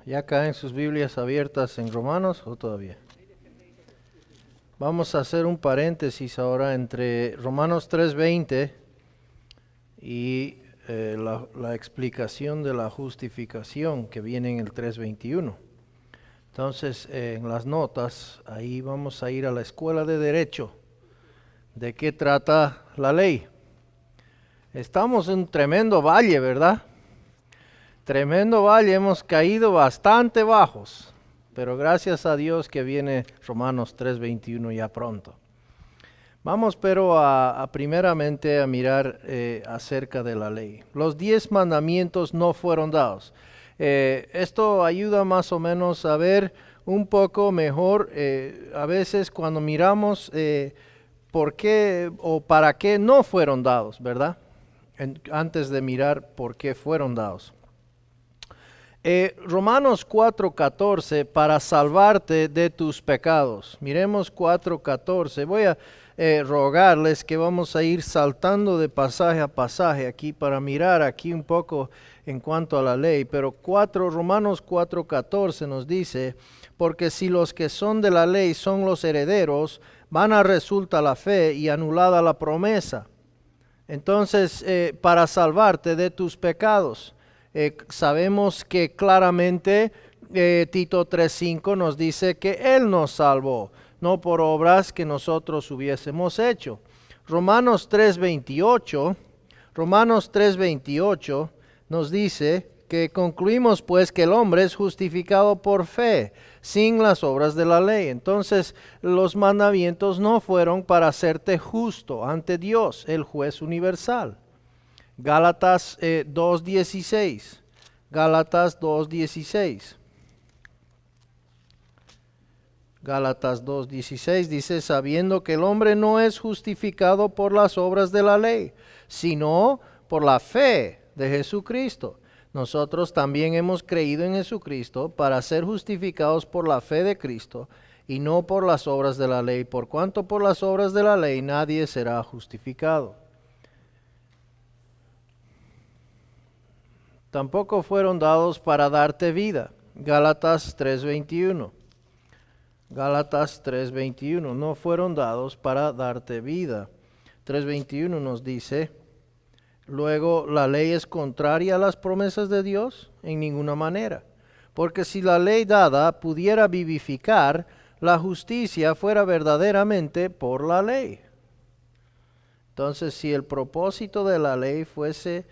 ¿Ya caen sus Biblias abiertas en Romanos o todavía? Vamos a hacer un paréntesis ahora entre Romanos 3:20 y la explicación de la justificación que viene en el 3:21. Entonces, en las notas, ahí vamos a ir a la escuela de Derecho. ¿De qué trata la ley? Estamos en un tremendo valle, ¿verdad? Tremendo valle, hemos caído bastante bajos, pero gracias a Dios que viene Romanos 3:21 ya pronto. Vamos pero primeramente a mirar acerca de la ley. Los 10 mandamientos no fueron dados. Esto ayuda más o menos a ver un poco mejor a veces cuando miramos por qué o para qué no fueron dados, ¿verdad? Antes de mirar por qué fueron dados. Romanos 4:14, para salvarte de tus pecados. Miremos 4:14. Voy a rogarles que vamos a ir saltando de pasaje a pasaje aquí para mirar aquí un poco en cuanto a la ley. Pero Romanos 4:14 nos dice, porque si los que son de la ley son los herederos, vana resulta la fe y anulada la promesa. Entonces, para salvarte de tus pecados. Sabemos que claramente Tito 3:5 nos dice que Él nos salvó, no por obras que nosotros hubiésemos hecho. Romanos 3:28 nos dice que concluimos pues que el hombre es justificado por fe, sin las obras de la ley. Entonces los mandamientos no fueron para hacerte justo ante Dios, el juez universal. Gálatas 2:16. Gálatas 2:16. Gálatas 2:16 dice, sabiendo que el hombre no es justificado por las obras de la ley, sino por la fe de Jesucristo. Nosotros también hemos creído en Jesucristo para ser justificados por la fe de Cristo y no por las obras de la ley, por cuanto por las obras de la ley nadie será justificado. Tampoco fueron dados para darte vida. Gálatas 3:21. Gálatas 3:21. No fueron dados para darte vida. 3:21 nos dice, luego, ¿la ley es contraria a las promesas de Dios? En ninguna manera. Porque si la ley dada pudiera vivificar, la justicia fuera verdaderamente por la ley. Entonces, si el propósito de la ley fuese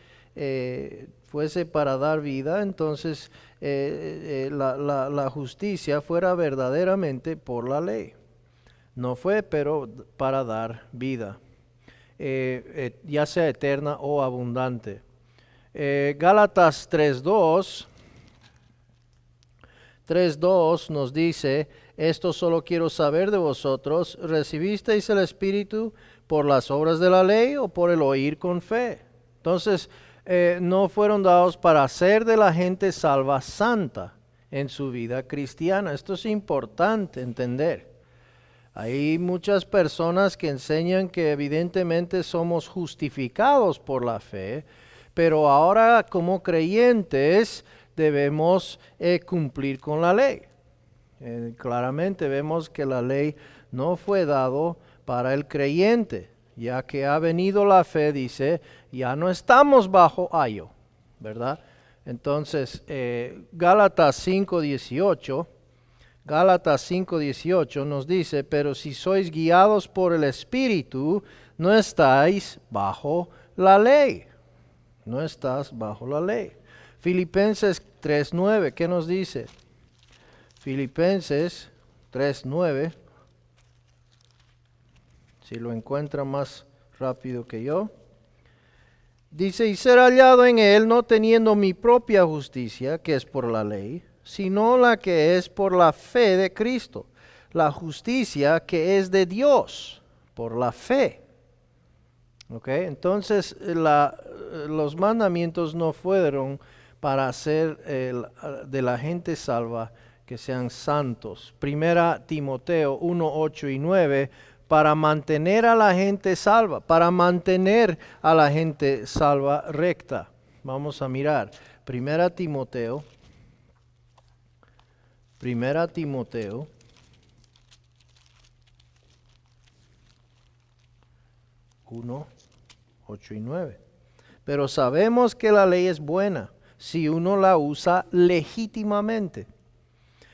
para dar vida, entonces la justicia fuera verdaderamente por la ley. No fue, pero para dar vida, ya sea eterna o abundante. Gálatas 3:2 nos dice, esto solo quiero saber de vosotros, ¿recibisteis el Espíritu por las obras de la ley o por el oír con fe? Entonces, no fueron dados para hacer de la gente salva santa en su vida cristiana. Esto es importante entender. Hay muchas personas que enseñan que evidentemente somos justificados por la fe, pero ahora como creyentes debemos cumplir con la ley. Claramente vemos que la ley no fue dado para el creyente. Ya que ha venido la fe, dice, ya no estamos bajo ayo, ¿verdad? Entonces, Gálatas 5:18 nos dice, pero si sois guiados por el Espíritu, no estáis bajo la ley. No estás bajo la ley. Filipenses 3:9, ¿qué nos dice? Filipenses 3:9. Si lo encuentra más rápido que yo. Dice, y ser hallado en él, no teniendo mi propia justicia, que es por la ley, sino la que es por la fe de Cristo. La justicia que es de Dios, por la fe. Entonces, los mandamientos no fueron para hacer de la gente salva que sean santos. Primera Timoteo 1:8 y 9, para mantener a la gente salva, recta. Vamos a mirar. Primera Timoteo Primera Timoteo 1, 8 y 9. Pero sabemos que la ley es buena si uno la usa legítimamente.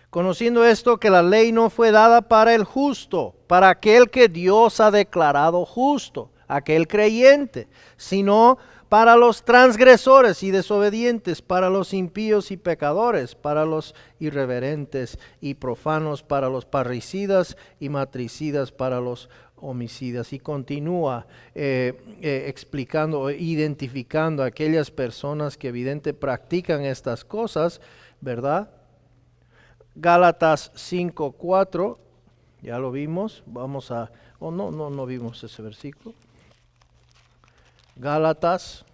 Conociendo esto, que la ley no fue dada para el justo, para aquel que Dios ha declarado justo, aquel creyente, sino para los transgresores y desobedientes, para los impíos y pecadores, para los irreverentes y profanos, para los parricidas y matricidas, para los homicidas. Y continúa explicando, identificando a aquellas personas que evidentemente practican estas cosas, ¿verdad? Gálatas 5:4, ya lo vimos, vamos a, no vimos ese versículo. Gálatas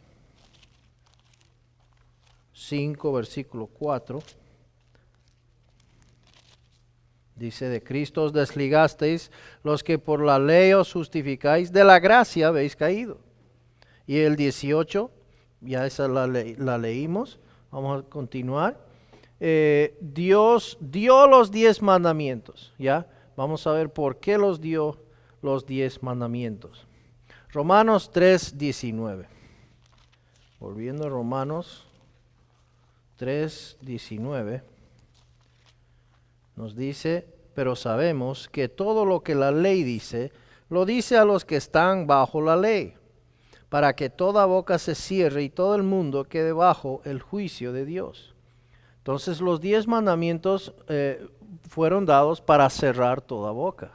5, versículo 4, dice: de Cristo os desligasteis, los que por la ley os justificáis, de la gracia habéis caído. Y el 18, ya esa la leímos, vamos a continuar. Dios dio los 10 mandamientos, ¿ya? Vamos a ver por qué los dio los 10 mandamientos. Romanos 3:19. Volviendo a Romanos 3:19, nos dice: pero sabemos que todo lo que la ley dice, lo dice a los que están bajo la ley, para que toda boca se cierre y todo el mundo quede bajo el juicio de Dios. Entonces los 10 mandamientos fueron dados para cerrar toda boca.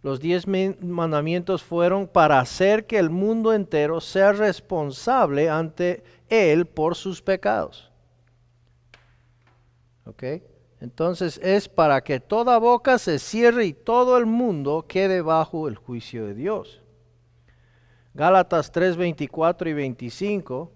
Los 10 mandamientos fueron para hacer que el mundo entero sea responsable ante Él por sus pecados. ¿Ok? Entonces es para que toda boca se cierre y todo el mundo quede bajo el juicio de Dios. Gálatas 3:24 y 25.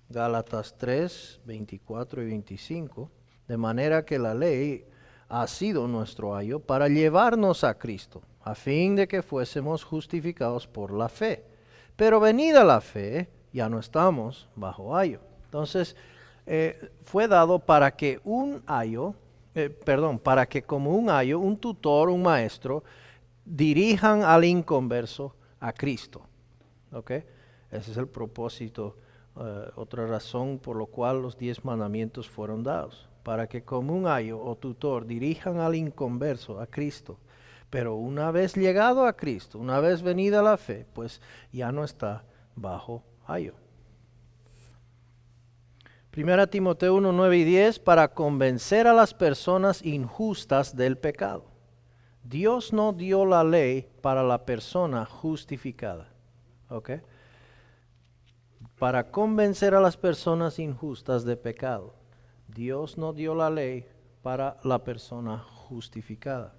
Gálatas 3, 24 y 25, de manera que la ley ha sido nuestro ayo para llevarnos a Cristo, a fin de que fuésemos justificados por la fe. Pero venida la fe, ya no estamos bajo ayo. Entonces, fue dado para que para que como un ayo, un tutor, un maestro, dirijan al inconverso a Cristo. ¿Ok? Ese es el propósito. Otra razón por la cual los 10 mandamientos fueron dados, para que como un ayo o tutor dirijan al inconverso a Cristo. Pero una vez llegado a Cristo, una vez venida la fe, pues ya no está bajo ayo. Primera Timoteo 1, 9 y 10, para convencer a las personas injustas del pecado. Dios no dio la ley para la persona justificada. ¿Ok? Para convencer a las personas injustas de pecado. Dios no dio la ley para la persona justificada.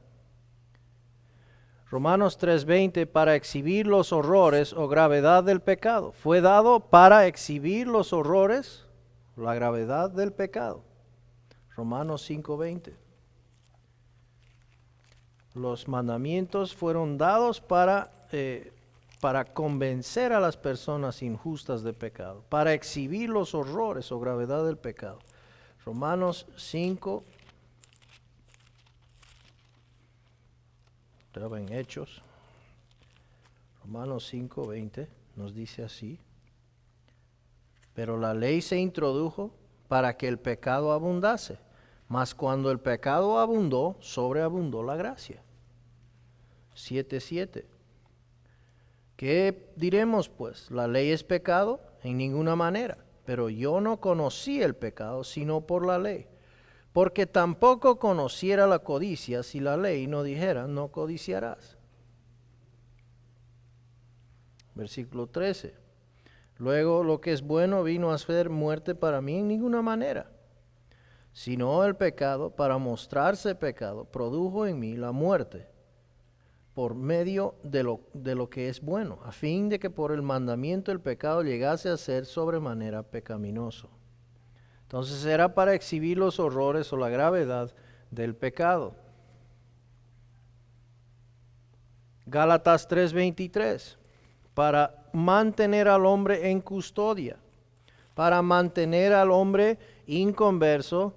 Romanos 3:20, para exhibir los horrores o gravedad del pecado. Fue dado para exhibir los horrores, la gravedad del pecado. Romanos 5:20. Los mandamientos fueron dados para convencer a las personas injustas de pecado, para exhibir los horrores o gravedad del pecado. Romanos 5, estaba en Hechos, Romanos 5:20 nos dice así: pero la ley se introdujo para que el pecado abundase, mas cuando el pecado abundó, sobreabundó la gracia. 7:7. ¿Qué diremos pues? ¿La ley es pecado? En ninguna manera. Pero yo no conocí el pecado sino por la ley. Porque tampoco conociera la codicia si la ley no dijera, no codiciarás. Versículo 13. Luego lo que es bueno vino a ser muerte para mí en ninguna manera. Sino el pecado, para mostrarse pecado, produjo en mí la muerte por medio de lo que es bueno, a fin de que por el mandamiento el pecado llegase a ser sobremanera pecaminoso. Entonces era para exhibir los horrores o la gravedad del pecado. Gálatas 3:23, para mantener al hombre en custodia, para mantener al hombre inconverso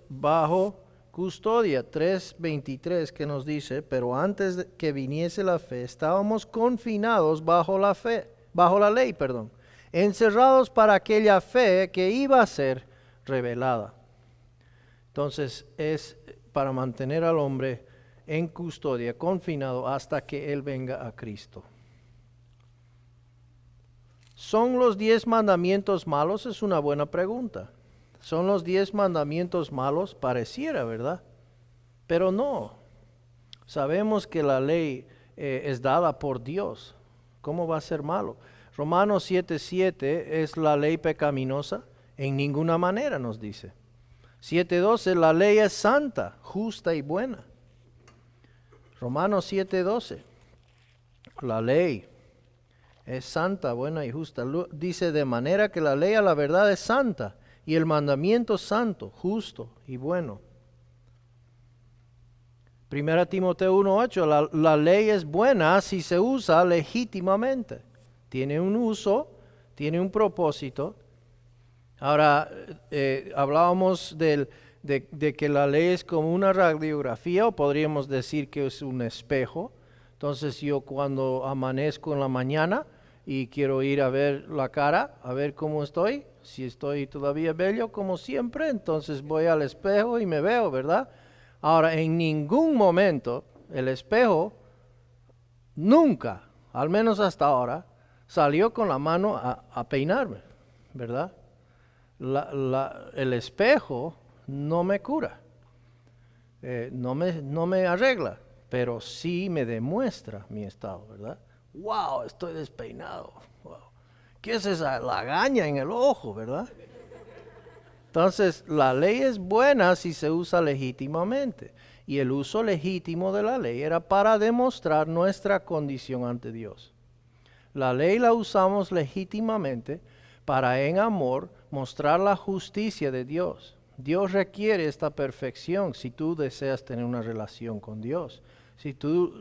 bajo custodia. 3:23 que nos dice, pero antes de que viniese la fe, estábamos confinados bajo la ley, encerrados para aquella fe que iba a ser revelada. Entonces es para mantener al hombre en custodia, confinado hasta que Él venga a Cristo. ¿Son los 10 mandamientos malos? Es una buena pregunta. ¿Son los 10 mandamientos malos? Pareciera, ¿verdad? Pero no. Sabemos que la ley es dada por Dios. ¿Cómo va a ser malo? Romanos 7:7 ¿es la ley pecaminosa? En ninguna manera nos dice. 7:12 la ley es santa, justa y buena. Romanos 7:12 la ley es santa, buena y justa. Dice de manera que la ley a la verdad es santa y el mandamiento santo, justo y bueno. 1 Timoteo 1:8 la ley es buena si se usa legítimamente. Tiene un uso, tiene un propósito. Ahora, hablábamos de que la ley es como una radiografía, o podríamos decir que es un espejo. Entonces yo cuando amanezco en la mañana y quiero ir a ver la cara, a ver cómo estoy, si estoy todavía bello como siempre, entonces voy al espejo y me veo, ¿verdad? Ahora, en ningún momento el espejo, nunca, al menos hasta ahora, salió con la mano a peinarme, ¿verdad? El espejo no me cura, no me arregla, pero sí me demuestra mi estado, ¿verdad? ¡Wow! Estoy despeinado. Wow. ¿Qué es esa lagaña en el ojo, verdad? Entonces, la ley es buena si se usa legítimamente. Y el uso legítimo de la ley era para demostrar nuestra condición ante Dios. La ley la usamos legítimamente para en amor mostrar la justicia de Dios. Dios requiere esta perfección si tú deseas tener una relación con Dios. Si tú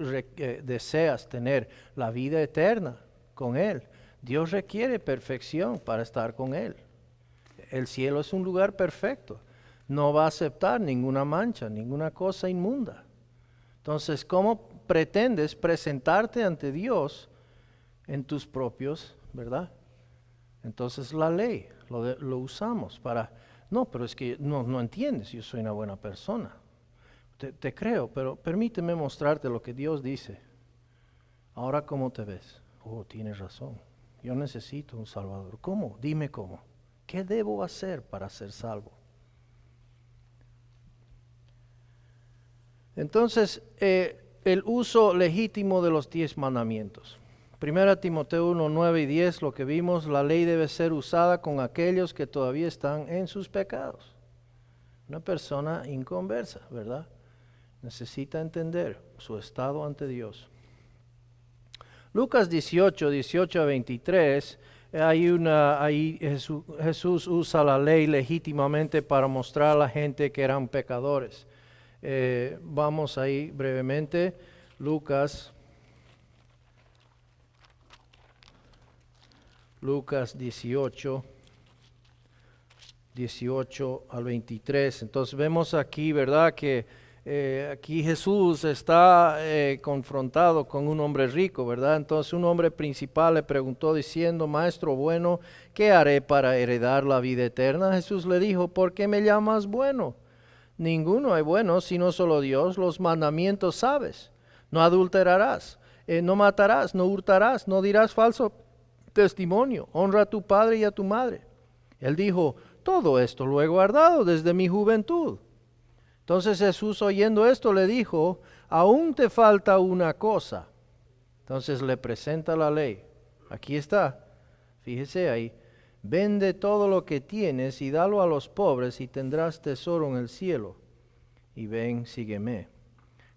deseas tener la vida eterna con Él, Dios requiere perfección para estar con Él. El cielo es un lugar perfecto. No va a aceptar ninguna mancha, ninguna cosa inmunda. Entonces, ¿cómo pretendes presentarte ante Dios en tus propios, verdad? Entonces la ley lo usamos para... No, pero es que no entiendes, yo soy una buena persona. Te creo, pero permíteme mostrarte lo que Dios dice. Ahora, ¿cómo te ves? Oh, tienes razón. Yo necesito un Salvador. ¿Cómo? Dime cómo. ¿Qué debo hacer para ser salvo? Entonces, el uso legítimo de los 10 mandamientos. 1 Timoteo 1, 9 y 10, lo que vimos, la ley debe ser usada con aquellos que todavía están en sus pecados. Una persona inconversa, ¿verdad? Necesita entender su estado ante Dios. Lucas 18 a 23, ahí Jesús usa la ley legítimamente para mostrar a la gente que eran pecadores. Vamos ahí brevemente, Lucas 18 al 23. Entonces vemos aquí, ¿verdad? Que aquí Jesús está confrontado con un hombre rico, ¿verdad? Entonces un hombre principal le preguntó diciendo, Maestro bueno, ¿qué haré para heredar la vida eterna? Jesús le dijo, ¿por qué me llamas bueno? Ninguno hay bueno, sino solo Dios. Los mandamientos sabes. No adulterarás, no matarás, no hurtarás, no dirás falso testimonio, honra a tu padre y a tu madre. Él dijo, todo esto lo he guardado desde mi juventud. Entonces Jesús, oyendo esto, le dijo, aún te falta una cosa. Entonces le presenta la ley. Aquí está, fíjese ahí. Vende todo lo que tienes y dalo a los pobres y tendrás tesoro en el cielo. Y ven, sígueme.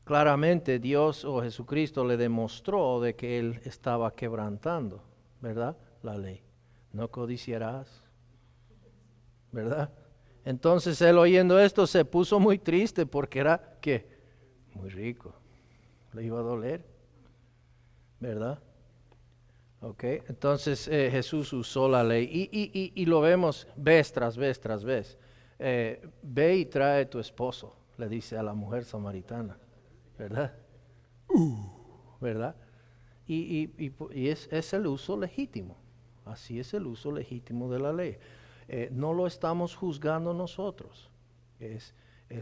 Claramente Dios o Jesucristo le demostró de que Él estaba quebrantando, ¿verdad? La ley. No codiciarás, ¿verdad? Entonces él oyendo esto se puso muy triste porque era, ¿qué? Muy rico. Le iba a doler, ¿verdad? Okay. Entonces Jesús usó la ley y lo vemos vez tras vez tras vez. Ve y trae tu esposo, le dice a la mujer samaritana, ¿verdad? ¿Verdad? Y es el uso legítimo, así es el uso legítimo de la ley. No lo estamos juzgando nosotros, es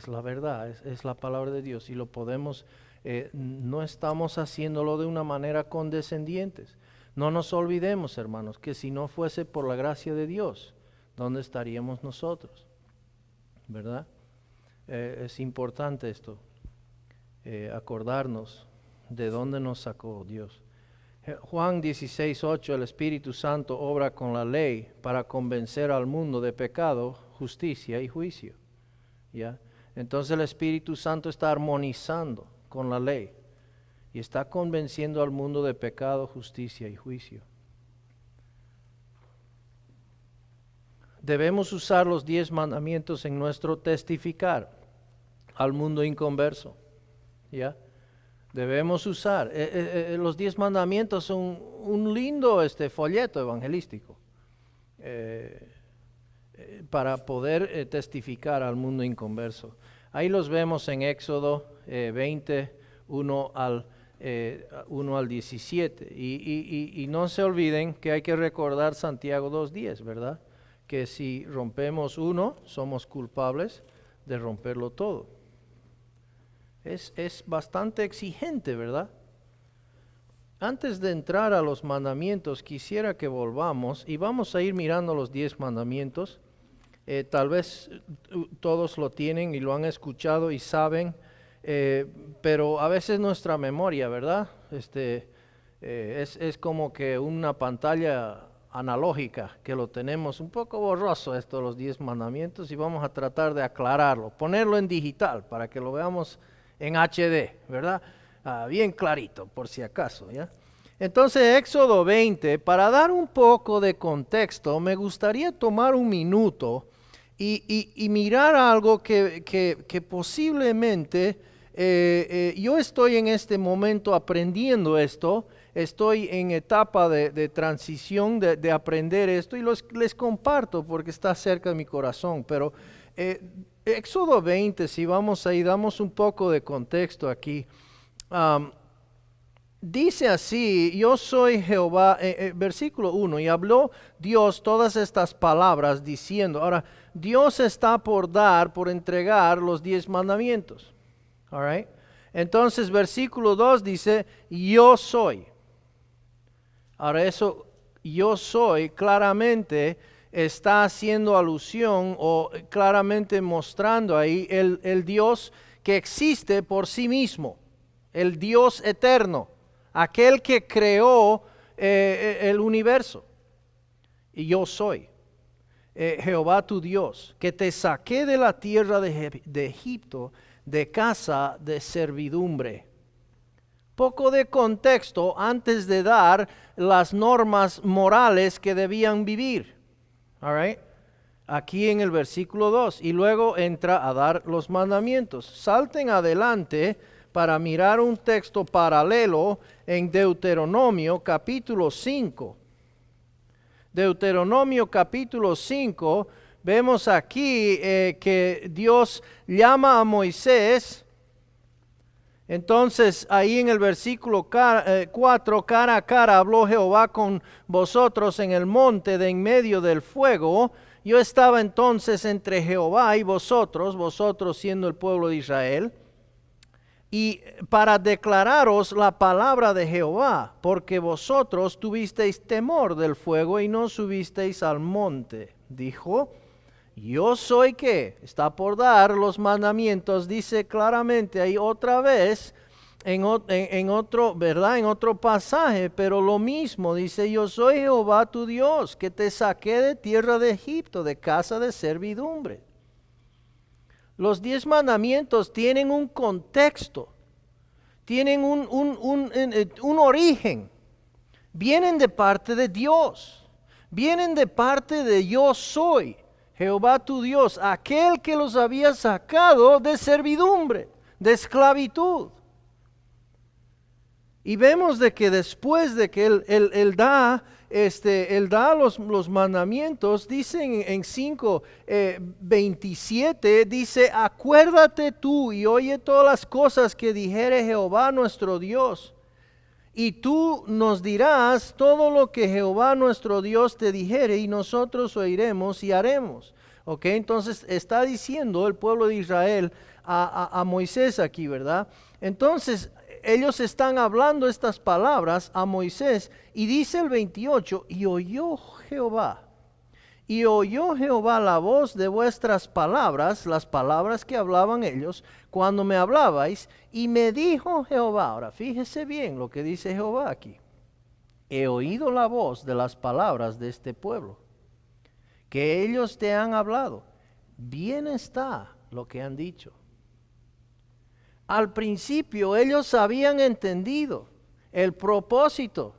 la verdad, es la palabra de Dios y lo podemos, no estamos haciéndolo de una manera condescendientes. No nos olvidemos, hermanos, que si no fuese por la gracia de Dios, ¿dónde estaríamos nosotros? ¿Verdad? Es importante esto, acordarnos de dónde nos sacó Dios. Juan 16:8, el Espíritu Santo obra con la ley para convencer al mundo de pecado, justicia y juicio. ¿Ya? Entonces el Espíritu Santo está armonizando con la ley y está convenciendo al mundo de pecado, justicia y juicio. Debemos usar los 10 mandamientos en nuestro testificar al mundo inconverso. ¿Ya? Debemos usar. Los 10 mandamientos son un lindo folleto evangelístico para poder testificar al mundo inconverso. Ahí los vemos en Éxodo 20, 1 al 17. Y no se olviden que hay que recordar Santiago 2:10, ¿verdad? Que si rompemos uno, somos culpables de romperlo todo. Es bastante exigente, ¿verdad? Antes de entrar a los mandamientos, quisiera que volvamos y vamos a ir mirando los 10 mandamientos. Tal vez todos lo tienen y lo han escuchado y saben, pero a veces nuestra memoria, ¿verdad? Es como que una pantalla analógica que lo tenemos un poco borroso esto, los 10 mandamientos, y vamos a tratar de aclararlo, ponerlo en digital para que lo veamos en HD, ¿verdad? Bien clarito, por si acaso, ¿ya? Entonces, Éxodo 20, para dar un poco de contexto, me gustaría tomar un minuto y mirar algo que posiblemente yo estoy en este momento aprendiendo esto, estoy en etapa de transición de aprender esto y les comparto porque está cerca de mi corazón, pero Éxodo 20, si vamos ahí, damos un poco de contexto aquí. Dice así, yo soy Jehová, versículo 1, y habló Dios todas estas palabras diciendo, ahora, Dios está por entregar los 10 mandamientos. All right? Entonces, versículo 2 dice, yo soy. Ahora eso, yo soy, claramente está haciendo alusión o claramente mostrando ahí el Dios que existe por sí mismo, el Dios eterno, aquel que creó el universo. Y yo soy Jehová tu Dios, que te saqué de la tierra de Egipto, de casa de servidumbre. Poco de contexto antes de dar las normas morales que debían vivir. All right? Aquí en el versículo 2, y luego entra a dar los mandamientos. Salten adelante para mirar un texto paralelo en Deuteronomio capítulo 5. Deuteronomio capítulo 5, vemos aquí que Dios llama a Moisés. Entonces ahí en el versículo 4, cara a cara habló Jehová con vosotros en el monte de en medio del fuego. Yo estaba entonces entre Jehová y vosotros siendo el pueblo de Israel, y para declararos la palabra de Jehová, porque vosotros tuvisteis temor del fuego y no subisteis al monte. Dijo, yo soy que está por dar los mandamientos, dice claramente ahí otra vez en otro, ¿verdad? En otro pasaje, pero lo mismo dice, yo soy Jehová tu Dios, que te saqué de tierra de Egipto, de casa de servidumbre. Los 10 mandamientos tienen un contexto, tienen un origen, vienen de parte de Dios, vienen de parte de yo soy. Jehová tu Dios, aquel que los había sacado de servidumbre, de esclavitud. Y vemos de que después de que él da los mandamientos, dice en 5:27, dice, acuérdate tú y oye todas las cosas que dijere Jehová nuestro Dios. Y tú nos dirás todo lo que Jehová nuestro Dios te dijere, y nosotros oiremos y haremos. Ok, entonces está diciendo el pueblo de Israel a Moisés aquí, ¿verdad? Entonces ellos están hablando estas palabras a Moisés, y dice el 28, y oyó Jehová la voz de vuestras palabras, las palabras que hablaban ellos, cuando me hablabais, y me dijo Jehová. Ahora fíjese bien lo que dice Jehová aquí. He oído la voz de las palabras de este pueblo, que ellos te han hablado. Bien está lo que han dicho. Al principio ellos habían entendido el propósito.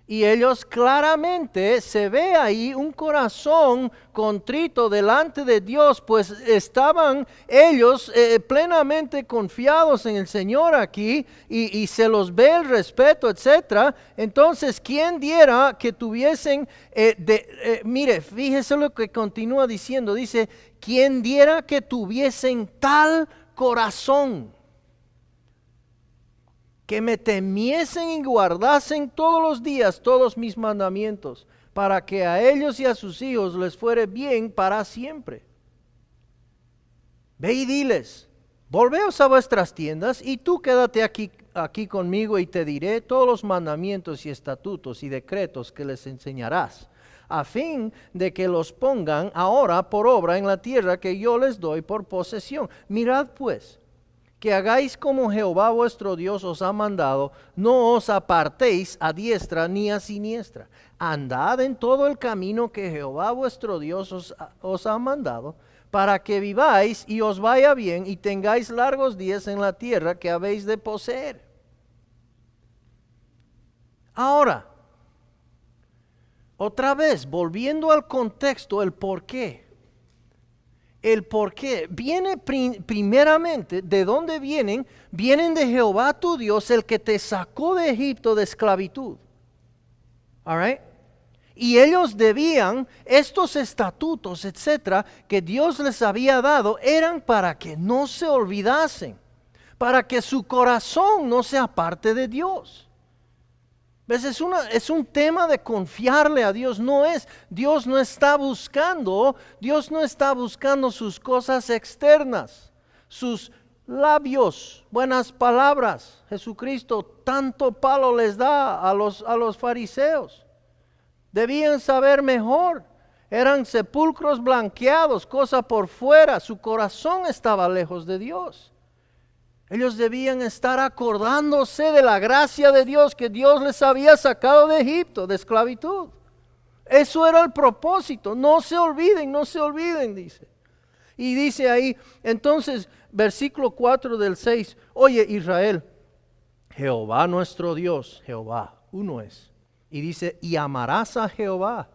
Y ellos claramente se ve ahí un corazón contrito delante de Dios, pues estaban ellos plenamente confiados en el Señor aquí, y se los ve el respeto, etcétera. Entonces, ¿quién diera que tuviesen, mire, fíjese lo que continúa diciendo, dice, ¿quién diera que tuviesen tal corazón, que me temiesen y guardasen todos los días todos mis mandamientos, para que a ellos y a sus hijos les fuere bien para siempre? Ve y diles, volveos a vuestras tiendas, y tú quédate aquí conmigo, y te diré todos los mandamientos y estatutos y decretos que les enseñarás, a fin de que los pongan ahora por obra en la tierra que yo les doy por posesión. Mirad pues, que hagáis como Jehová vuestro Dios os ha mandado, no os apartéis a diestra ni a siniestra. Andad en todo el camino que Jehová vuestro Dios os ha mandado, para que viváis y os vaya bien, y tengáis largos días en la tierra que habéis de poseer. Ahora, otra vez, volviendo al contexto, el por qué. El por qué viene primeramente, ¿de dónde vienen? Vienen de Jehová tu Dios, el que te sacó de Egipto de esclavitud. All right? Y ellos debían, estos estatutos, etcétera, que Dios les había dado, eran para que no se olvidasen, para que su corazón no se aparte de Dios. ¿Ves? Es un tema de confiarle a Dios. Dios no está buscando sus cosas externas, sus labios, buenas palabras. Jesucristo tanto palo les da a los fariseos. Debían saber mejor. Eran sepulcros blanqueados, cosa por fuera. Su corazón estaba lejos de Dios. Ellos debían estar acordándose de la gracia de Dios, que Dios les había sacado de Egipto, de esclavitud. Eso era el propósito. No se olviden, dice. Y dice ahí, entonces, versículo 4 del 6, oye Israel, Jehová nuestro Dios, Jehová, uno es. Y dice, y amarás a Jehová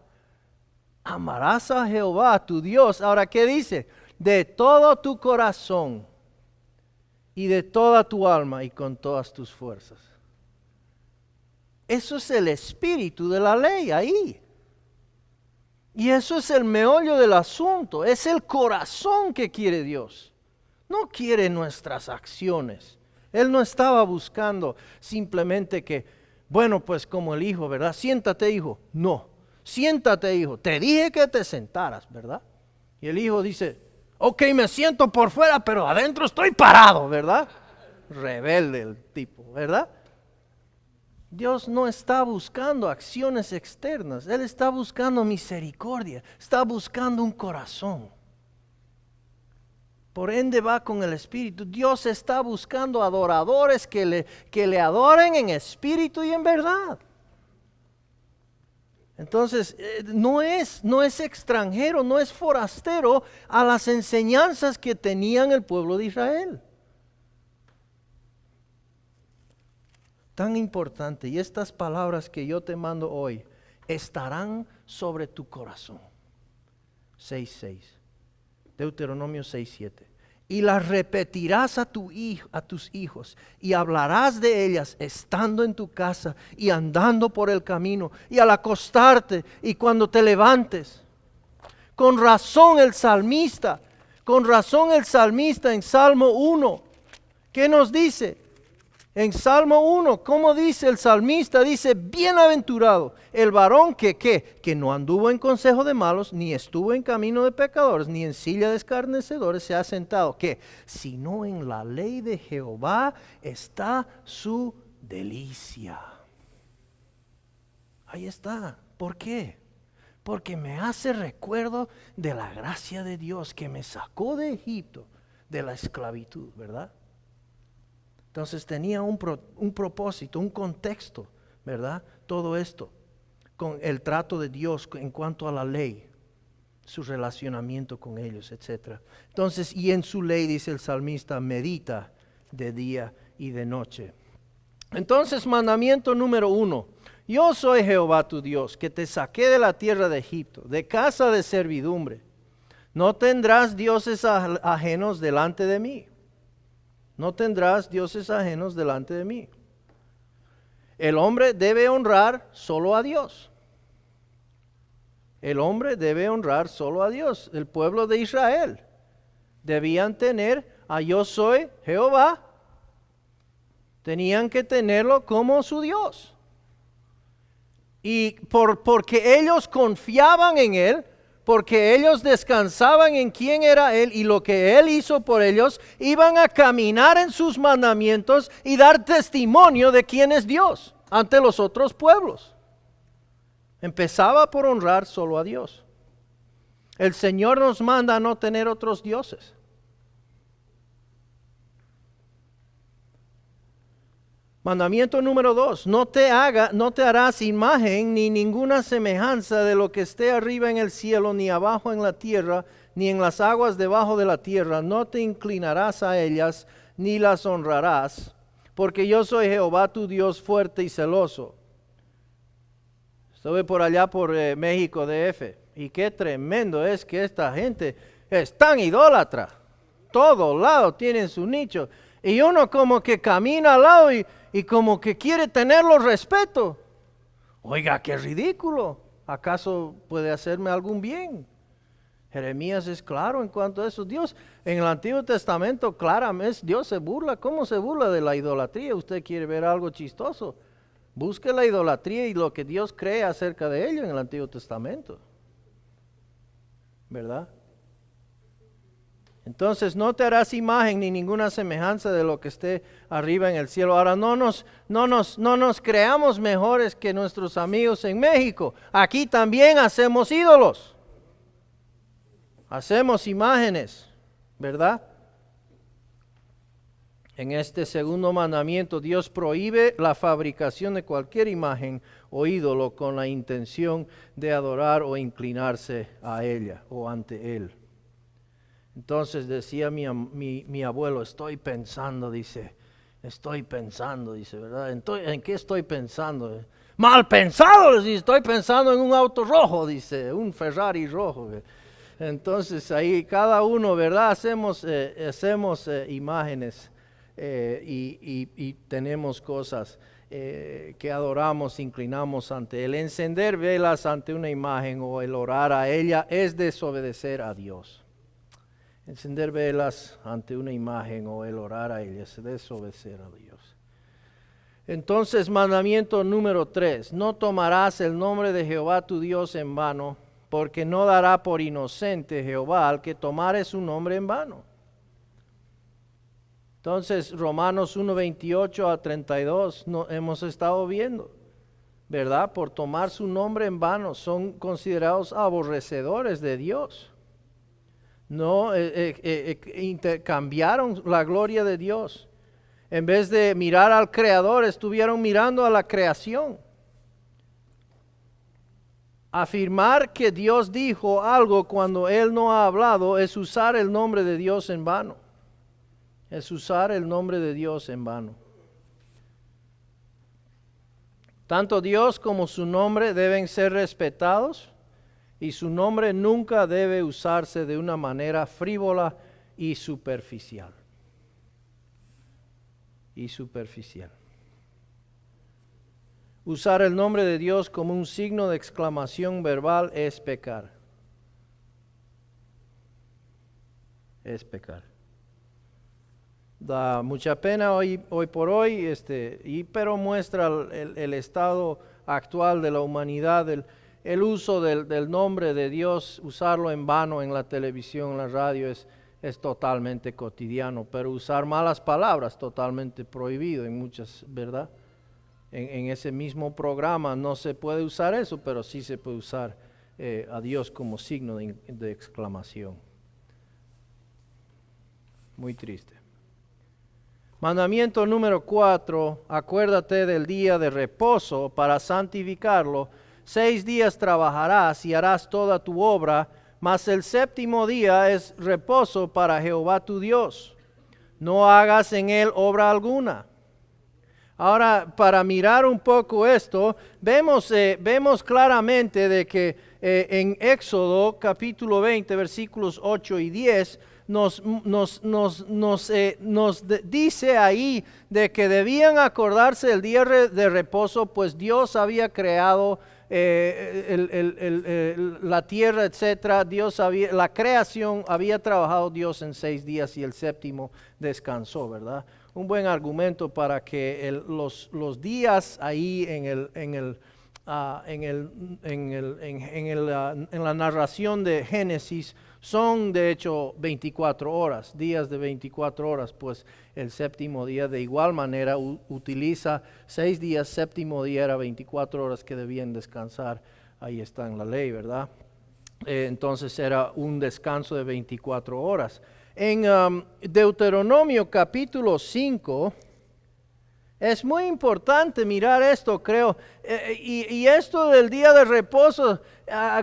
tu Dios. Ahora, ¿qué dice? De todo tu corazón, y de toda tu alma, y con todas tus fuerzas. Eso es el espíritu de la ley ahí. Y eso es el meollo del asunto. Es el corazón que quiere Dios. No quiere nuestras acciones. Él no estaba buscando simplemente que, bueno, pues como el hijo, ¿verdad? Siéntate, hijo. No, siéntate, hijo. Te dije que te sentaras, ¿verdad? Y el hijo dice, ok, me siento por fuera, pero adentro estoy parado, ¿verdad? Rebelde el tipo, ¿verdad? Dios no está buscando acciones externas. Él está buscando misericordia. Está buscando un corazón. Por ende va con el espíritu. Dios está buscando adoradores que le adoren en espíritu y en verdad. Entonces, no es extranjero, no es forastero a las enseñanzas que tenían el pueblo de Israel. Tan importante, y estas palabras que yo te mando hoy estarán sobre tu corazón. 6:6. Deuteronomio 6:7. y las repetirás a tus hijos, y hablarás de ellas estando en tu casa y andando por el camino, y al acostarte y cuando te levantes. Con razón el salmista en Salmo 1, ¿qué nos dice? En Salmo 1, ¿cómo dice el salmista? Dice, bienaventurado el varón que no anduvo en consejo de malos, ni estuvo en camino de pecadores, ni en silla de escarnecedores se ha sentado. ¿Qué? Sino en la ley de Jehová está su delicia. Ahí está. ¿Por qué? Porque me hace recuerdo de la gracia de Dios que me sacó de Egipto, de la esclavitud, ¿verdad? Entonces tenía un propósito, un contexto, ¿verdad? Todo esto, con el trato de Dios en cuanto a la ley, su relacionamiento con ellos, etc. Entonces, y en su ley, dice el salmista, medita de día y de noche. Entonces, mandamiento número 1. Yo soy Jehová tu Dios, que te saqué de la tierra de Egipto, de casa de servidumbre. No tendrás dioses ajenos delante de mí. No tendrás dioses ajenos delante de mí. El hombre debe honrar solo a Dios. El hombre debe honrar solo a Dios. El pueblo de Israel debían tener a yo soy Jehová. Tenían que tenerlo como su Dios. Y porque ellos confiaban en Él, porque ellos descansaban en quién era Él y lo que Él hizo por ellos, iban a caminar en sus mandamientos y dar testimonio de quién es Dios ante los otros pueblos. Empezaba por honrar solo a Dios. El Señor nos manda a no tener otros dioses. Mandamiento número 2, no te harás imagen ni ninguna semejanza de lo que esté arriba en el cielo, ni abajo en la tierra, ni en las aguas debajo de la tierra. No te inclinarás a ellas, ni las honrarás, porque yo soy Jehová tu Dios fuerte y celoso. Estuve por allá por México DF, y qué tremendo es que esta gente es tan idólatra. Todos lados tienen su nicho, y uno como que camina al lado y como que quiere tenerlo respeto. Oiga, qué ridículo. ¿Acaso puede hacerme algún bien? Jeremías es claro en cuanto a eso. Dios, en el Antiguo Testamento, claramente Dios se burla. ¿Cómo se burla de la idolatría? ¿Usted quiere ver algo chistoso? Busque la idolatría y lo que Dios cree acerca de ello en el Antiguo Testamento. ¿Verdad? Entonces no te harás imagen ni ninguna semejanza de lo que esté arriba en el cielo. Ahora no nos creamos mejores que nuestros amigos en México. Aquí también hacemos ídolos. Hacemos imágenes, ¿verdad? En este segundo mandamiento Dios prohíbe la fabricación de cualquier imagen o ídolo con la intención de adorar o inclinarse a ella o ante él. Entonces decía mi abuelo, estoy pensando, dice, ¿verdad? ¿En qué estoy pensando? Mal pensado, dice, estoy pensando en un auto rojo, dice, un Ferrari rojo. Entonces ahí cada uno, ¿verdad? Hacemos imágenes y tenemos cosas que adoramos, inclinamos ante él. Encender velas ante una imagen o el orar a ella es desobedecer a Dios. Encender velas ante una imagen o el orar a ella es desobedecer a Dios. Entonces, mandamiento número 3, no tomarás el nombre de Jehová tu Dios en vano, porque no dará por inocente Jehová al que tomare su nombre en vano. Entonces, Romanos 1:28 a 32 hemos estado viendo, ¿verdad? Por tomar su nombre en vano son considerados aborrecedores de Dios. No intercambiaron la gloria de Dios. En vez de mirar al Creador, estuvieron mirando a la creación. Afirmar que Dios dijo algo cuando Él no ha hablado es usar el nombre de Dios en vano. Es usar el nombre de Dios en vano. Tanto Dios como su nombre deben ser respetados. Y su nombre nunca debe usarse de una manera frívola y superficial. Y superficial. Usar el nombre de Dios como un signo de exclamación verbal es pecar. Es pecar. Da mucha pena hoy por hoy, pero muestra el estado actual de la humanidad, el uso del nombre de Dios, usarlo en vano en la televisión, en la radio es totalmente cotidiano, pero usar malas palabras totalmente prohibido en muchas, ¿verdad? En ese mismo programa no se puede usar eso, pero sí se puede usar a Dios como signo de exclamación. Muy triste. Mandamiento número 4, acuérdate del día de reposo para santificarlo. 6 días trabajarás y harás toda tu obra, mas el séptimo día es reposo para Jehová tu Dios. No hagas en él obra alguna. Ahora, para mirar un poco esto, vemos claramente de que en Éxodo capítulo 20, versículos 8 y 10, nos dice ahí de que debían acordarse del día de reposo, pues Dios había creado la tierra, etcétera. La creación, había trabajado Dios en 6 días y el séptimo descansó, ¿verdad? Un buen argumento para que los días ahí en la narración de Génesis son de hecho 24 horas, días de 24 horas, pues el séptimo día de igual manera utiliza 6 días, séptimo día era 24 horas que debían descansar, ahí está en la ley, ¿verdad? Entonces era un descanso de 24 horas. En Deuteronomio capítulo 5, es muy importante mirar esto, creo, y esto del día de reposo,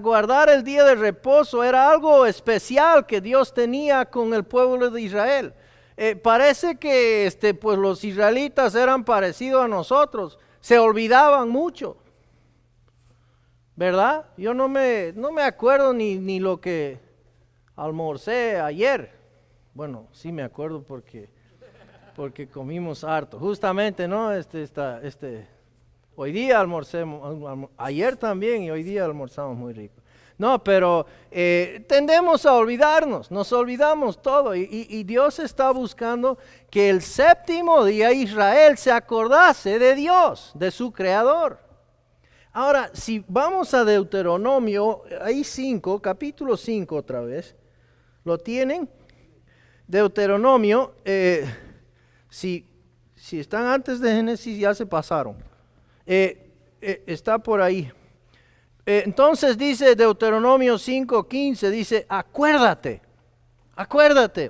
guardar el día de reposo era algo especial que Dios tenía con el pueblo de Israel. Parece que pues los israelitas eran parecidos a nosotros, se olvidaban mucho, ¿verdad? Yo no me acuerdo ni lo que almorcé ayer. Bueno, sí me acuerdo porque comimos harto. Justamente, ¿no? Hoy día almorcemos, ayer también y hoy día almorzamos muy rico. No, pero tendemos a olvidarnos, nos olvidamos todo y Dios está buscando que el séptimo día Israel se acordase de Dios, de su Creador. Ahora, si vamos a Deuteronomio, ahí 5, capítulo 5 otra vez, ¿lo tienen? Deuteronomio, si están antes de Génesis ya se pasaron, está por ahí. Entonces dice Deuteronomio 5:15, dice, acuérdate,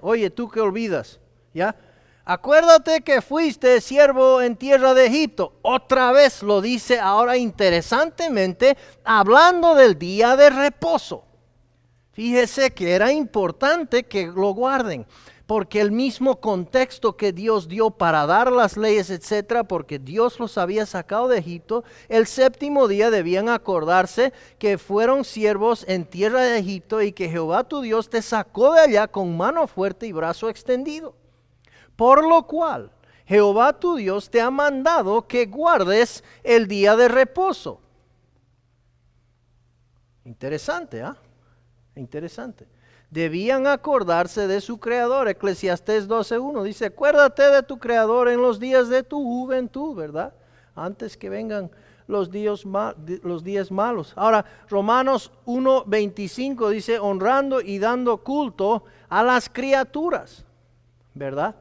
oye tú que olvidas, ¿ya? Acuérdate que fuiste siervo en tierra de Egipto. Otra vez lo dice ahora interesantemente, hablando del día de reposo. Fíjese que era importante que lo guarden, porque el mismo contexto que Dios dio para dar las leyes, etcétera, porque Dios los había sacado de Egipto, el séptimo día debían acordarse que fueron siervos en tierra de Egipto y que Jehová tu Dios te sacó de allá con mano fuerte y brazo extendido. Por lo cual, Jehová tu Dios te ha mandado que guardes el día de reposo. Interesante, ¿ah? Interesante. Debían acordarse de su Creador. Eclesiastés 12:1 dice, acuérdate de tu Creador en los días de tu juventud, ¿verdad? Antes que vengan los días malos. Ahora, Romanos 1:25 dice, honrando y dando culto a las criaturas, ¿verdad?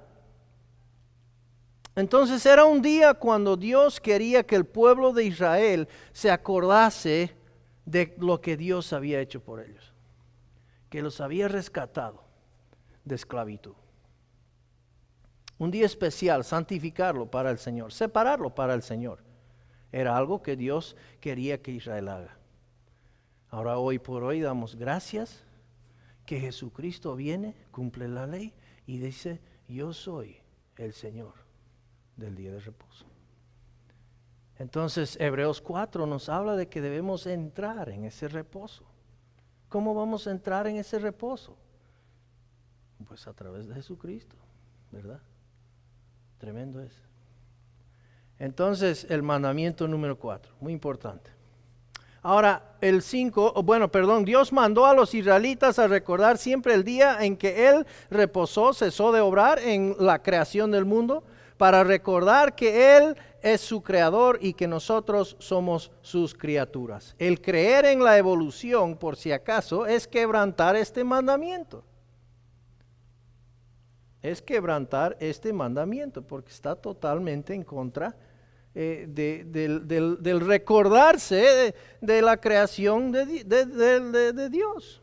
Entonces era un día cuando Dios quería que el pueblo de Israel se acordase de lo que Dios había hecho por ellos, que los había rescatado de esclavitud. Un día especial, santificarlo para el Señor, separarlo para el Señor. Era algo que Dios quería que Israel haga. Ahora hoy por hoy damos gracias que Jesucristo viene, cumple la ley y dice, yo soy el Señor del día de reposo. Entonces Hebreos 4 nos habla de que debemos entrar en ese reposo. ¿Cómo vamos a entrar en ese reposo? Pues a través de Jesucristo, ¿verdad? Tremendo es. Entonces, el mandamiento número 4, muy importante. Ahora, el 5, Dios mandó a los israelitas a recordar siempre el día en que Él reposó, cesó de obrar en la creación del mundo, para recordar que Él es su creador y que nosotros somos sus criaturas. El creer en la evolución, por si acaso, es quebrantar este mandamiento. Es quebrantar este mandamiento porque está totalmente en contra del recordarse de la creación de Dios.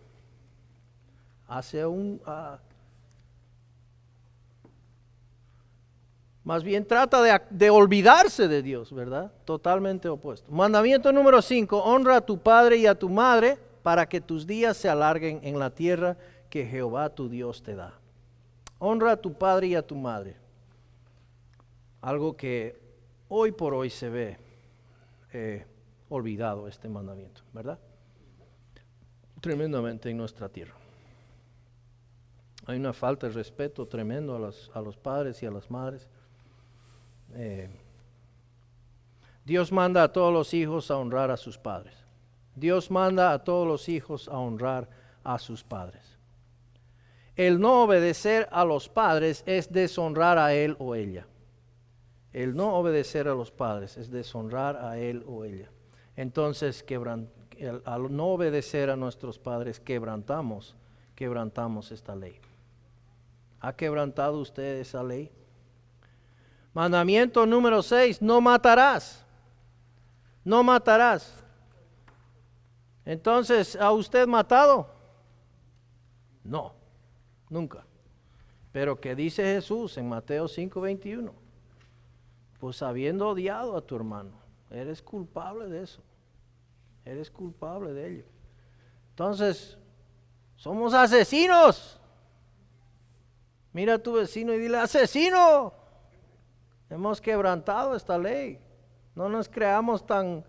Más bien trata de olvidarse de Dios, ¿verdad? Totalmente opuesto. Mandamiento número 5, honra a tu padre y a tu madre para que tus días se alarguen en la tierra que Jehová tu Dios te da. Honra a tu padre y a tu madre. Algo que hoy por hoy se ve olvidado este mandamiento, ¿verdad? Tremendamente en nuestra tierra. Hay una falta de respeto tremendo a los padres y a las madres. Dios manda a todos los hijos a honrar a sus padres. Dios manda a todos los hijos a honrar a sus padres. El no obedecer a los padres es deshonrar a él o ella. El no obedecer a los padres es deshonrar a él o ella. Entonces, al no obedecer a nuestros padres, quebrantamos esta ley. ¿Ha quebrantado usted esa ley? Mandamiento número 6, no matarás. No matarás. Entonces, ¿ha usted matado? No, nunca. Pero ¿qué dice Jesús en Mateo 5:21? Pues habiendo odiado a tu hermano, eres culpable de eso. Eres culpable de ello. Entonces, somos asesinos. Mira a tu vecino y dile, asesino. Hemos quebrantado esta ley. No nos creamos tan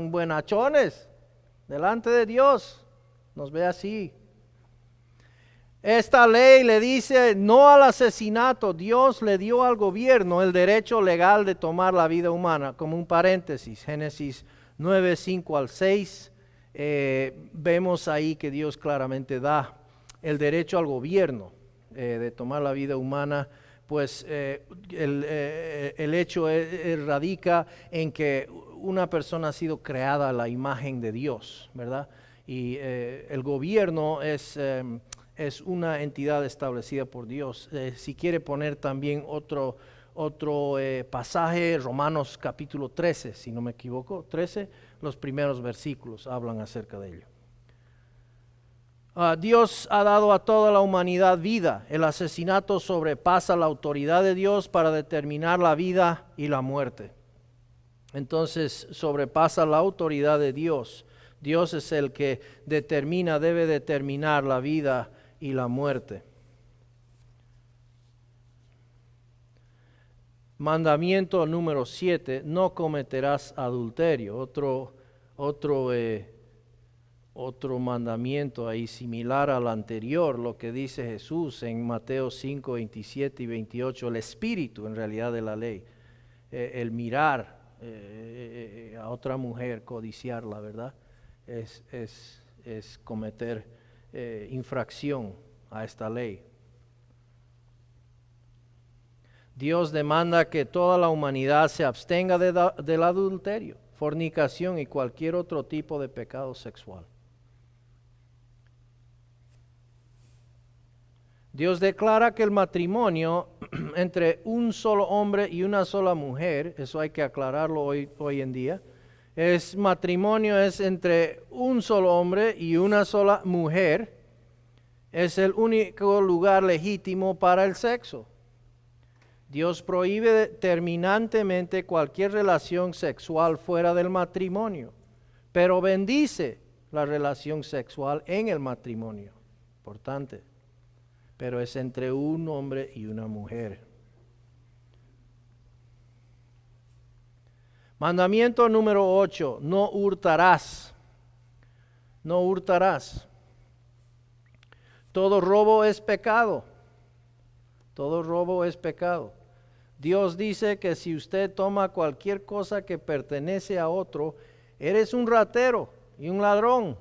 buenachones. Delante de Dios nos ve así. Esta ley le dice no al asesinato. Dios le dio al gobierno el derecho legal de tomar la vida humana. Como un paréntesis, Génesis 9:5 al 6, vemos ahí que Dios claramente da el derecho al gobierno de tomar la vida humana. Pues el hecho radica en que una persona ha sido creada a la imagen de Dios, ¿verdad? Y el gobierno es una entidad establecida por Dios. Si quiere poner también otro pasaje, Romanos capítulo 13, si no me equivoco, 13, los primeros versículos hablan acerca de ello. Dios ha dado a toda la humanidad vida. El asesinato sobrepasa la autoridad de Dios para determinar la vida y la muerte. Entonces sobrepasa la autoridad de Dios. Dios es el que debe determinar la vida y la muerte. Mandamiento número 7, no cometerás adulterio. Otro mandamiento ahí similar al anterior, lo que dice Jesús en Mateo 5, 27 y 28, el espíritu en realidad de la ley, el mirar a otra mujer, codiciarla, ¿verdad? Es cometer infracción a esta ley. Dios demanda que toda la humanidad se abstenga del adulterio, fornicación y cualquier otro tipo de pecado sexual. Dios declara que el matrimonio entre un solo hombre y una sola mujer, eso hay que aclararlo hoy en día, matrimonio es entre un solo hombre y una sola mujer, es el único lugar legítimo para el sexo. Dios prohíbe terminantemente cualquier relación sexual fuera del matrimonio, pero bendice la relación sexual en el matrimonio. Importante. Pero es entre un hombre y una mujer. Mandamiento número 8, no hurtarás. No hurtarás. Todo robo es pecado. Todo robo es pecado. Dios dice que si usted toma cualquier cosa que pertenece a otro, eres un ratero y un ladrón.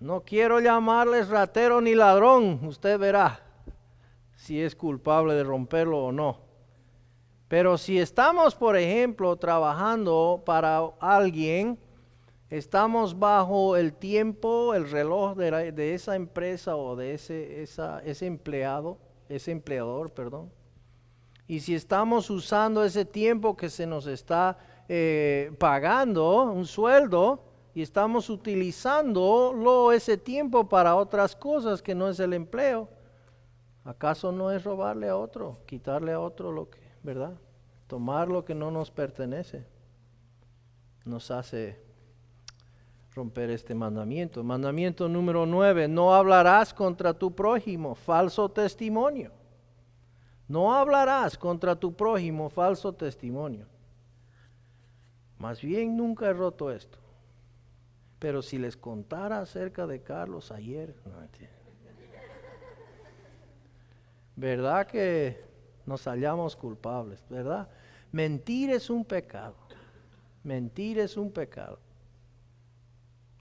No quiero llamarles ratero ni ladrón, usted verá si es culpable de romperlo o no. Pero si estamos, por ejemplo, trabajando para alguien, estamos bajo el tiempo, el reloj de esa empresa o de ese empleador, perdón. Y si estamos usando ese tiempo que se nos está pagando, un sueldo, y estamos utilizándolo ese tiempo para otras cosas que no es el empleo, ¿acaso no es robarle a otro, quitarle a otro lo que, verdad? Tomar lo que no nos pertenece nos hace romper este mandamiento. Mandamiento número 9, no hablarás contra tu prójimo, falso testimonio. No hablarás contra tu prójimo, falso testimonio. Más bien nunca he roto esto. Pero si les contara acerca de Carlos ayer, no entiendo. ¿Verdad que nos hallamos culpables? ¿Verdad? Mentir es un pecado. Mentir es un pecado.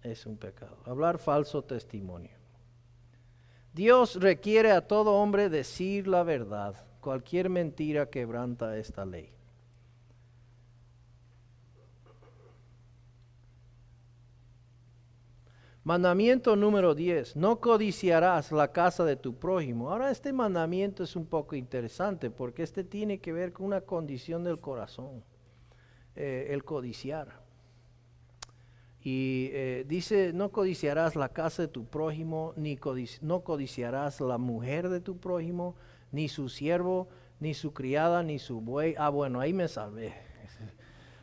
Es un pecado. Hablar falso testimonio. Dios requiere a todo hombre decir la verdad. Cualquier mentira quebranta esta ley. Mandamiento número 10, no codiciarás la casa de tu prójimo. Ahora este mandamiento es un poco interesante porque este tiene que ver con una condición del corazón, el codiciar. Y dice, no codiciarás la casa de tu prójimo, no codiciarás la mujer de tu prójimo, ni su siervo, ni su criada, ni su buey. Ah, bueno, ahí me salvé.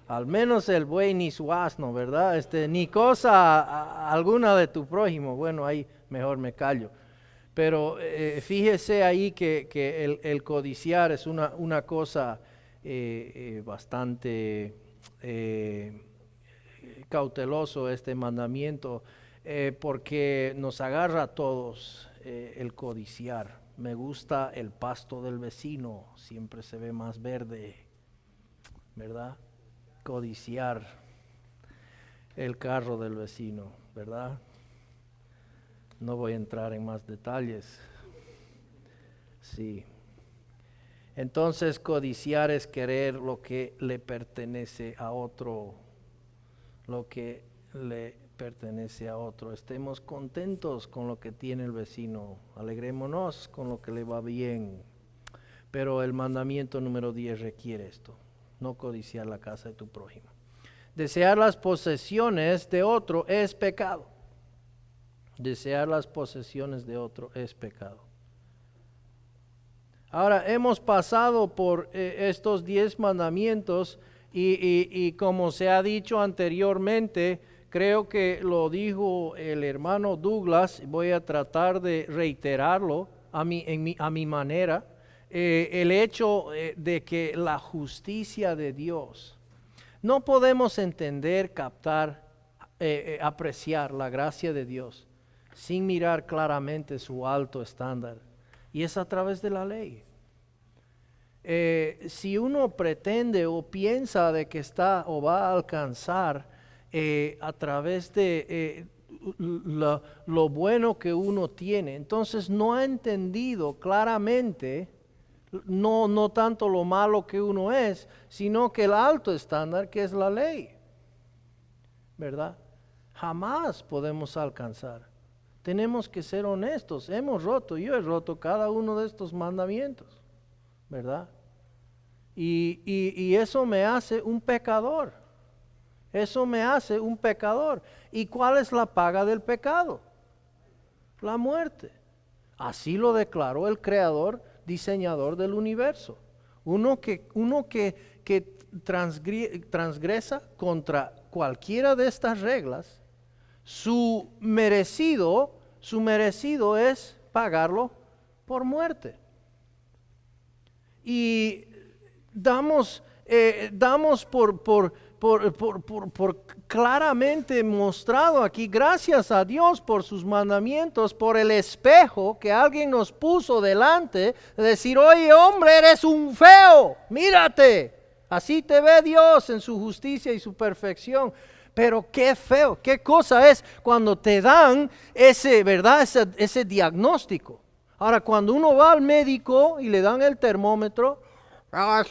Al menos el buey ni su asno, ¿verdad? Ni cosa alguna de tu prójimo. Bueno, ahí mejor me callo. Pero fíjese ahí que el codiciar es una cosa bastante cauteloso este mandamiento, porque nos agarra a todos el codiciar. Me gusta el pasto del vecino, siempre se ve más verde, ¿verdad? Codiciar el carro del vecino, ¿verdad? No voy a entrar en más detalles. Sí. Entonces, codiciar es querer lo que le pertenece a otro, lo que le pertenece a otro. Estemos contentos con lo que tiene el vecino, alegrémonos con lo que le va bien. Pero el mandamiento número 10 requiere esto. No codiciar la casa de tu prójimo. Desear las posesiones de otro es pecado. Desear las posesiones de otro es pecado. Ahora, hemos pasado por estos 10 mandamientos y como se ha dicho anteriormente, creo que lo dijo el hermano Douglas, voy a tratar de reiterarlo a mi manera. El hecho de que la justicia de Dios, no podemos entender, captar, apreciar la gracia de Dios sin mirar claramente su alto estándar, y es a través de la ley. Si uno pretende o piensa de que está o va a alcanzar a través de lo bueno que uno tiene, entonces no ha entendido claramente no tanto lo malo que uno es, sino que el alto estándar que es la ley, ¿verdad? Jamás podemos alcanzar. Tenemos que ser honestos. Yo he roto cada uno de estos mandamientos, ¿verdad? Y eso me hace un pecador. Eso me hace un pecador. ¿Y cuál es la paga del pecado? La muerte. Así lo declaró el Creador, diseñador del universo. Uno que transgresa contra cualquiera de estas reglas, su merecido es pagarlo por muerte. Y damos por claramente mostrado aquí, gracias a Dios por sus mandamientos, por el espejo que alguien nos puso delante, de decir, oye hombre, eres un feo, mírate, así te ve Dios en su justicia y su perfección. Pero qué feo, qué cosa es cuando te dan ¿verdad? Ese diagnóstico. Ahora, cuando uno va al médico y le dan el termómetro, hay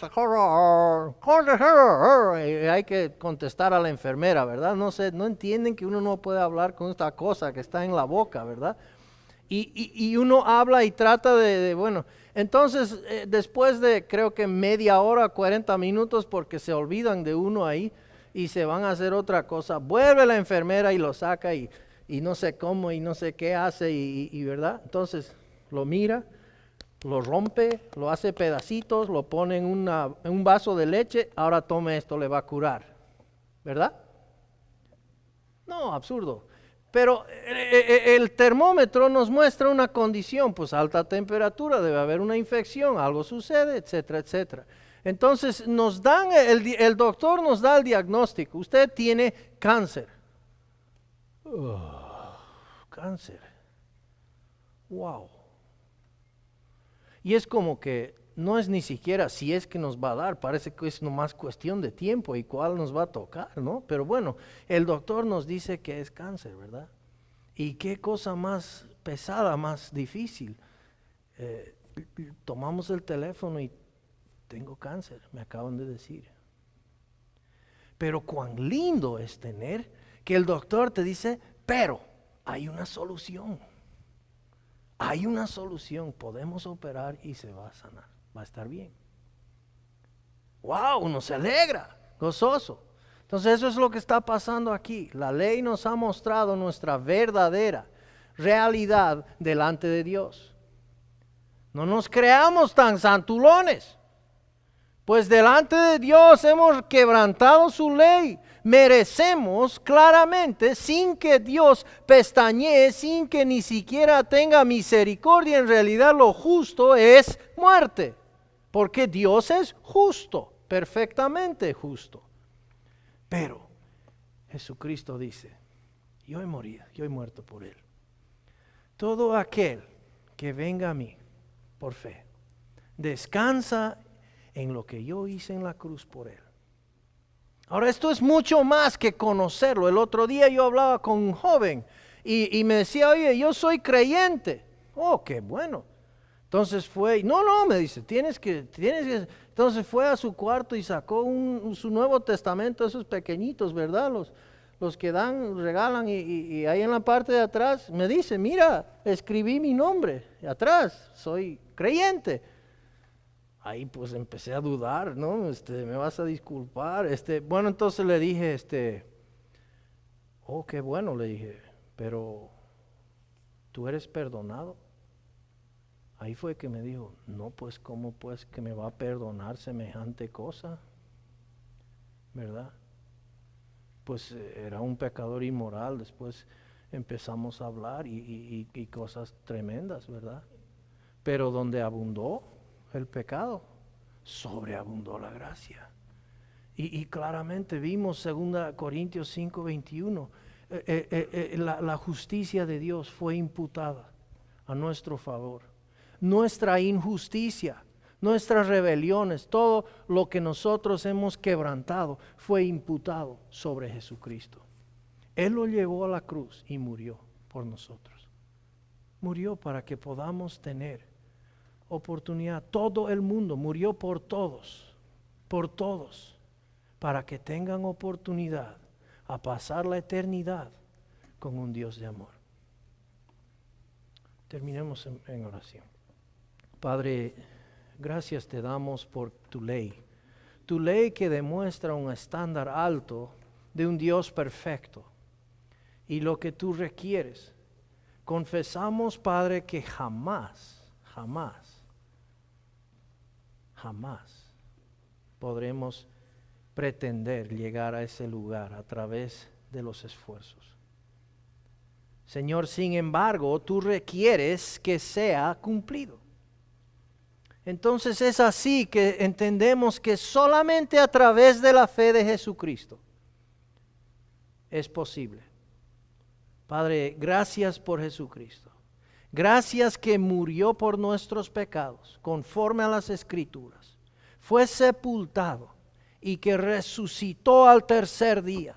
que contestar a la enfermera, ¿verdad? No entienden que uno no puede hablar con esta cosa que está en la boca, ¿verdad? Y uno habla y trata bueno, entonces después de creo que media hora, 40 minutos, porque se olvidan de uno ahí y se van a hacer otra cosa, vuelve la enfermera y lo saca y no sé cómo y no sé qué hace ¿verdad? Entonces lo mira, lo rompe, lo hace pedacitos, lo pone en un vaso de leche, ahora tome esto, le va a curar, ¿verdad? No, absurdo. Pero el termómetro nos muestra una condición, pues alta temperatura, debe haber una infección, algo sucede, etcétera, etcétera. Entonces el doctor nos da el diagnóstico, usted tiene cáncer. Cáncer. Wow. Y es como que no es ni siquiera si es que nos va a dar, parece que es nomás cuestión de tiempo y cuál nos va a tocar, ¿no? Pero bueno, el doctor nos dice que es cáncer, ¿verdad? Y qué cosa más pesada, más difícil. Tomamos el teléfono y tengo cáncer, me acaban de decir. Pero cuán lindo es tener que el doctor te dice, pero hay una solución. Hay una solución, podemos operar y se va a sanar, va a estar bien. ¡Wow! Uno se alegra, gozoso. Entonces eso es lo que está pasando aquí. La ley nos ha mostrado nuestra verdadera realidad delante de Dios. No nos creamos tan santulones, pues delante de Dios hemos quebrantado su ley. Merecemos claramente, sin que Dios pestañee, sin que ni siquiera tenga misericordia, en realidad lo justo es muerte, porque Dios es justo, perfectamente justo. Pero Jesucristo dice, yo he morido, yo he muerto por él. Todo aquel que venga a mí por fe, descansa en lo que yo hice en la cruz por él. Ahora esto es mucho más que conocerlo. El otro día yo hablaba con un joven y me decía, oye, yo soy creyente. Oh, qué bueno. Entonces fue, no, me dice, tienes que. Entonces fue a su cuarto y sacó su Nuevo Testamento, esos pequeñitos, ¿verdad? Los que regalan y ahí en la parte de atrás me dice, mira, escribí mi nombre atrás, soy creyente. Ahí pues empecé a dudar, ¿no? Me vas a disculpar. Bueno, entonces le dije, oh, qué bueno, le dije, pero ¿tú eres perdonado? Ahí fue que me dijo, no, pues, ¿cómo pues que me va a perdonar semejante cosa? ¿Verdad? Pues era un pecador inmoral, después empezamos a hablar y cosas tremendas, ¿verdad? Pero donde abundó el pecado, sobreabundó la gracia. Y claramente vimos 2 Corintios 5:21, la justicia de Dios fue imputada a nuestro favor. Nuestra injusticia, nuestras rebeliones, todo lo que nosotros hemos quebrantado fue imputado sobre Jesucristo. Él lo llevó a la cruz y murió por nosotros. Murió para que podamos tener oportunidad. Todo el mundo murió por todos, para que tengan oportunidad a pasar la eternidad con un Dios de amor. Terminemos en oración. Padre, gracias te damos por tu ley que demuestra un estándar alto de un Dios perfecto y lo que tú requieres. Confesamos, Padre, que jamás podremos pretender llegar a ese lugar a través de los esfuerzos. Señor, sin embargo, tú requieres que sea cumplido. Entonces es así que entendemos que solamente a través de la fe de Jesucristo es posible. Padre, gracias por Jesucristo. Gracias que murió por nuestros pecados, conforme a las Escrituras. Fue sepultado y que resucitó al tercer día.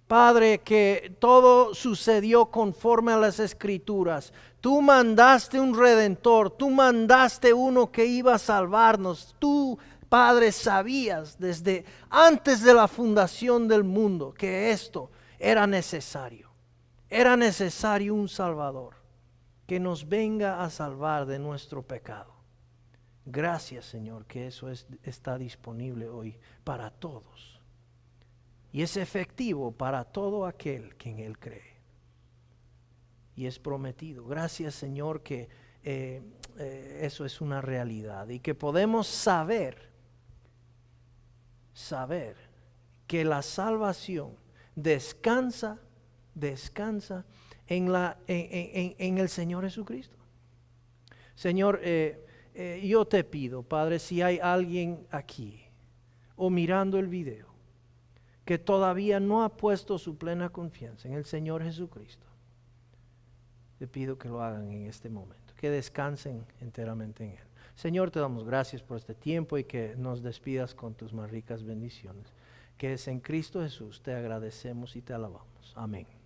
Padre, que todo sucedió conforme a las Escrituras. Tú mandaste un Redentor, tú mandaste uno que iba a salvarnos. Tú, Padre, sabías desde antes de la fundación del mundo que esto era necesario. Era necesario un Salvador que nos venga a salvar de nuestro pecado. Gracias, Señor, que eso está disponible hoy para todos. Y es efectivo para todo aquel que en Él cree. Y es prometido. Gracias, Señor, que eso es una realidad. Y que podemos saber que la salvación descansa en el Señor Jesucristo. Señor, yo te pido, Padre, si hay alguien aquí o mirando el video que todavía no ha puesto su plena confianza en el Señor Jesucristo, te pido que lo hagan en este momento, que descansen enteramente en Él. Señor, te damos gracias por este tiempo y que nos despidas con tus más ricas bendiciones, que es en Cristo Jesús. Te agradecemos y te alabamos. Amén.